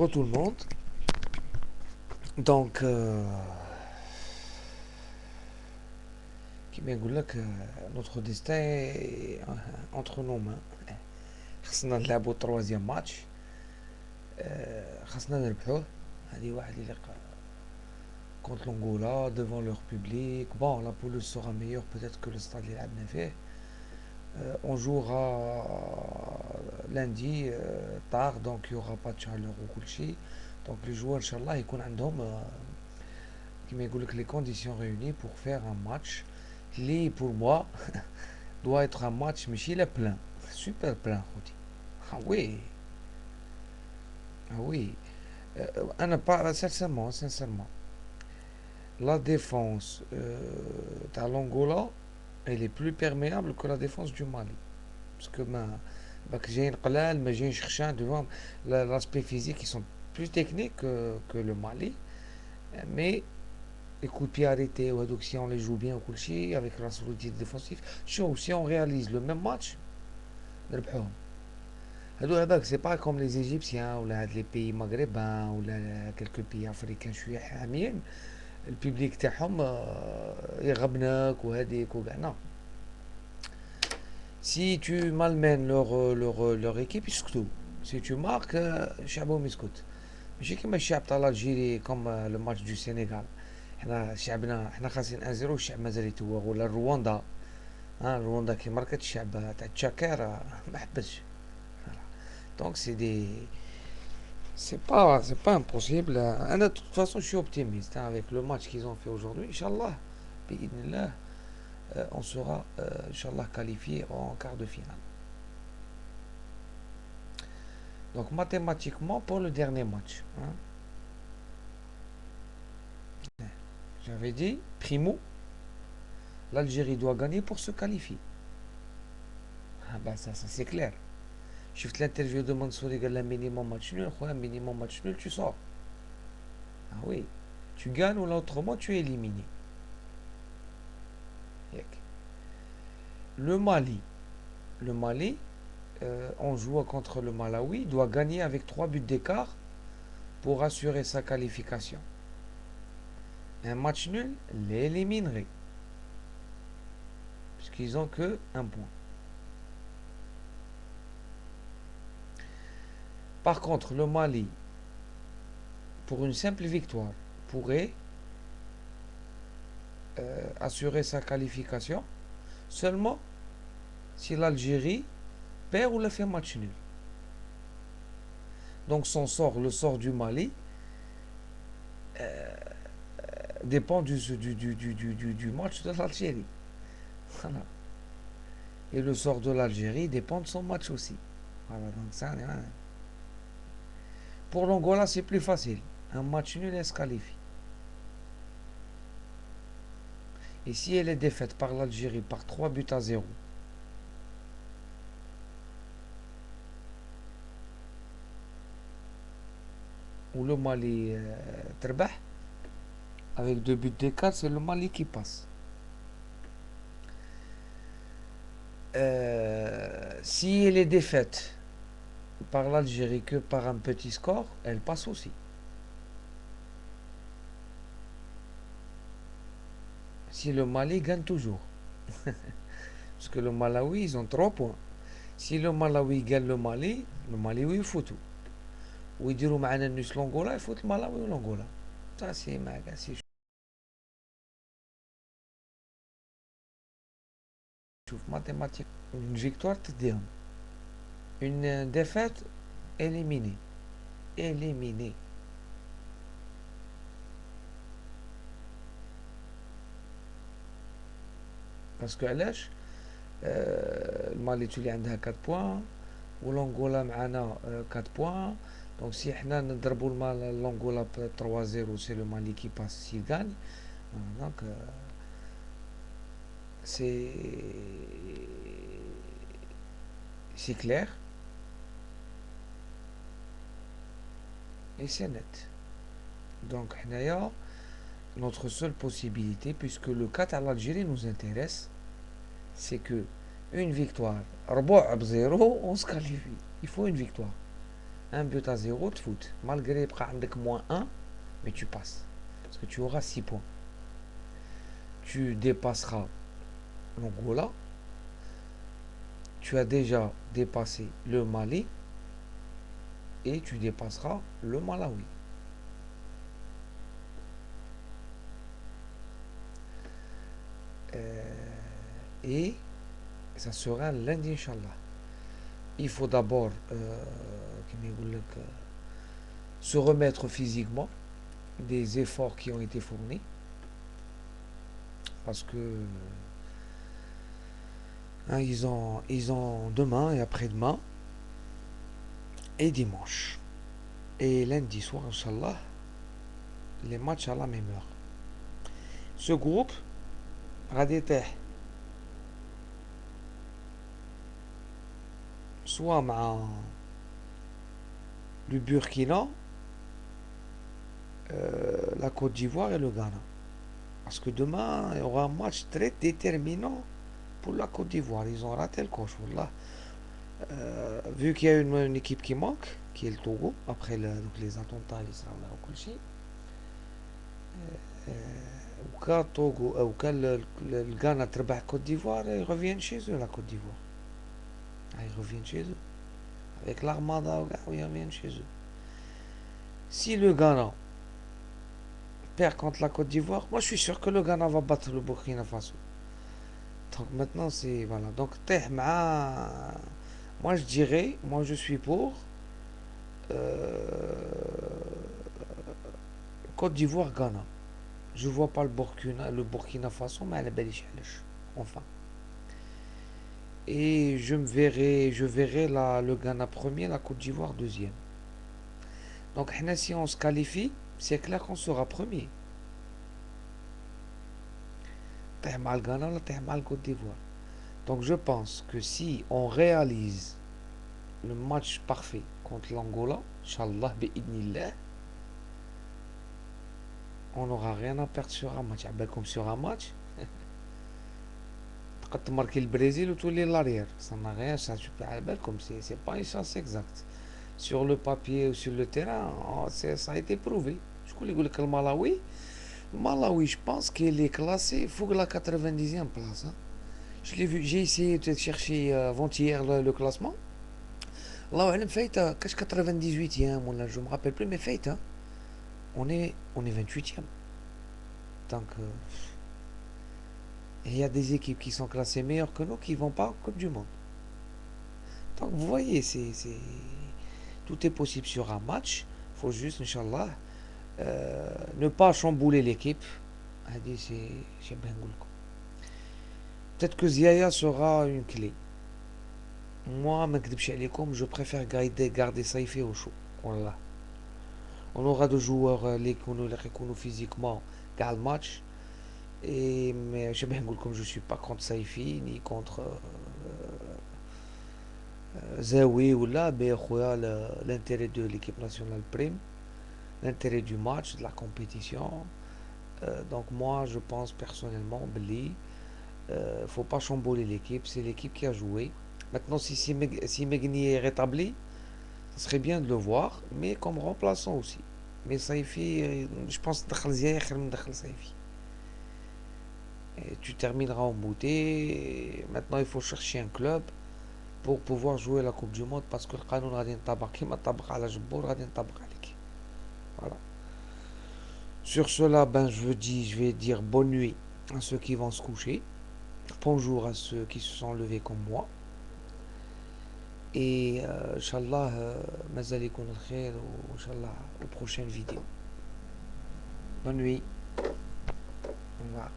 tout le monde. Donc, كيما نقول لك notre destin est entre nos mains. خصنا نلعبوا troisième match. خصنا نربحوه. هذه واحد اللي contre l'Angola devant leur public. Bon, la pelouse sera meilleure peut-être que le stade اللي لعبنا فيه. On jouera lundi tard, donc il n'y aura pas de chaleur ou كلشي. Donc les joueurs inchallah يكون عندهم كيما يقول لك les conditions réunies pour faire un match qui pour moi doit être un match ماشي لا plein, super plein خوتي. Ah oui, ah oui. أنا pas sincèrement la défense تاع l'Angola elle est plus perméable que la défense du Mali parce que باك جايين قلال ما جايينش خشان devant l'aspect physique ils sont plus techniques que le Mali mais les coups de pied arrêtés, ou donc si on les joue bien au Kulchi, avec la solidité défensive, si on réalise le même match, نربحوهم. هذاك c'est pas comme les Égyptiens ou les pays maghrébins ou quelques pays africains شوية حاميين البيبليك تاعهم يغبنك وهذيك وكاع non. Si tu malmènes leur équipe يسكتوا. Si tu marques شعبهم يسكت. ماشي كيما الشعب تاع الجيري comme le match du Sénégal. احنا خاسرين 1-0 والشعب مازال يتوغ ولا رواندا. رواندا كي ماركت الشعب تاع تشاكير ما حبسش. دونك c'est pas impossible. انا de toute façon je suis optimiste avec le match qu'ils ont fait aujourd'hui. Inch'Allah, بإذن الله, on sera Inch'Allah qualifié en quart de finale. Donc mathématiquement pour le dernier match. J'avais dit, primo, l'Algérie doit gagner pour se qualifier. Ah bah ça c'est clair. شفت l'interview de Mansouri قال لها minimum match nul, خويا minimum match nul tu sors. Ah oui, tu gagnes ou autrement tu es éliminé. Le Mali, en jouant contre le Malawi, doit gagner avec 3 buts d'écart pour assurer sa qualification. Un match nul l'éliminerait, puisqu'ils ont que un point. Par contre, le Mali, pour une simple victoire, pourrait assurer sa qualification seulement si l'Algérie perd ou le fait match nul. Donc le sort du Mali dépend du match de l'Algérie. Voilà. Et le sort de l'Algérie dépend de son match aussi. Voilà, donc ça, pour l'Angola, c'est plus facile. Un match nul, elle se qualifie. Et si elle est défaite par l'Algérie par 3 buts à 0, ou le Mali تربح, avec 2 buts d'écart, c'est le Mali qui passe. Si elle est défaite par l'Algérie que par un petit score, elle passe aussi. Si le Mali gagne toujours. Parce que le Malawi, ils ont 3 points. Si le Malawi gagne le Mali oui, il faut tout. ويديروا معنا الناس l'Angola, يفوت الملاوي والأنغولا. Ça c'est شوف mathématique. Une victoire تديهم. Une défaite éliminée. Éliminée. Parce que علاش المالي تولي عندها 4 بوان والانغولا معنا 4 بوان. Donc si احنا نضربوا l'Angola 3-0, c'est le Mali qui passe s'il gagne. Donc c'est clair et c'est net. Donc notre seule possibilité, puisque le cas à l'Algérie nous intéresse, c'est que une victoire, 4-0, on se qualifie. Il faut une victoire. Un but à 0, de foot. Malgré avec moins 1, mais tu passes. Parce que tu auras 6 points. Tu dépasseras l'Angola. Tu as déjà dépassé le Mali. Et tu dépasseras le Malawi. Et ça sera lundi, Inch'Allah. Il faut d'abord se remettre physiquement des efforts qui ont été fournis. Parce que hein, ils ont demain et après-demain et dimanche. Et lundi soir, Inch'Allah, les matchs à la même heure. Ce groupe, radete, soit le Burkina, la Côte d'Ivoire et le Ghana. Parce que demain, il y aura un match très déterminant pour la Côte d'Ivoire. Ils ont raté le coche. Voilà. Vu qu'il y a une équipe qui manque, qui est le Togo, après donc les attentats à l'Israël au Kouchi, au cas Togo, au cas le Ghana travaille Côte d'Ivoire, ils reviennent chez eux, la Côte d'Ivoire. Ils reviennent chez eux. Avec l'armada, ils reviennent chez eux. Si le Ghana perd contre la Côte d'Ivoire, moi je suis sûr que le Ghana va battre le Burkina Faso. Donc maintenant c'est voilà. Donc moi je dirais, moi je suis pour euh, Côte d'Ivoire Ghana. Je vois pas le Burkina Faso, mais elle est belle enfin. Et je verrai le Ghana premier, la Côte d'Ivoire deuxième. Donc si on se qualifie, c'est clair qu'on sera premier. T'es mal Ghana, t'es mal Côte d'Ivoire. Donc je pense que si on réalise le match parfait contre l'Angola, Inch'Allah, bi'idnillah, on n'aura rien à perdre sur un match. Comme sur un match, quand tu marques le Brésil ou tout l'arrière, ça n'a rien, ça tu peux comme c'est pas une chance exacte. Sur le papier ou sur le terrain, ça a été prouvé. Je voulais dire que le Malawi, je pense qu'il est classé, il faut que la 90e place. Hein. Je l'ai vu, j'ai essayé de chercher avant-hier le classement. Là, elle me fait, qu'est-ce 98e, je me rappelle plus, mais fait, hein. On est 28e. Donc, il y a des équipes qui sont classées meilleures que nous qui vont pas en Coupe du Monde. Donc, vous voyez, tout est possible sur un match. Il faut juste, Inch'Allah, ne pas chambouler l'équipe. Peut-être que Ziaya sera une clé. Moi, je préfère garder Saïfi au chaud. Voilà. On aura des joueurs les physiquement dans le match. Mais je comme je ne suis pas contre Saifi ni contre Zawi ou là, mais l'intérêt de l'équipe nationale prime, l'intérêt du match, de la compétition. Donc moi, je pense personnellement, Beli, faut pas chambouler l'équipe, c'est l'équipe qui a joué. Maintenant, si Megni est rétabli, ce serait bien de le voir, mais comme remplaçant aussi. Mais Saifi, je pense que Saifi. Et tu termineras en beauté. Maintenant, il faut chercher un club pour pouvoir jouer la Coupe du Monde parce que le Qanon غادي نطبق كيما طبق على جبور غادي نطبق عليك. Voilà. Sur cela, je vais dire bonne nuit à ceux qui vont se coucher. Bonjour à ceux qui se sont levés comme moi. Et Inch'Allah, mazal يكون الخير وإنشالله aux prochaines vidéos. Bonne nuit. Au revoir.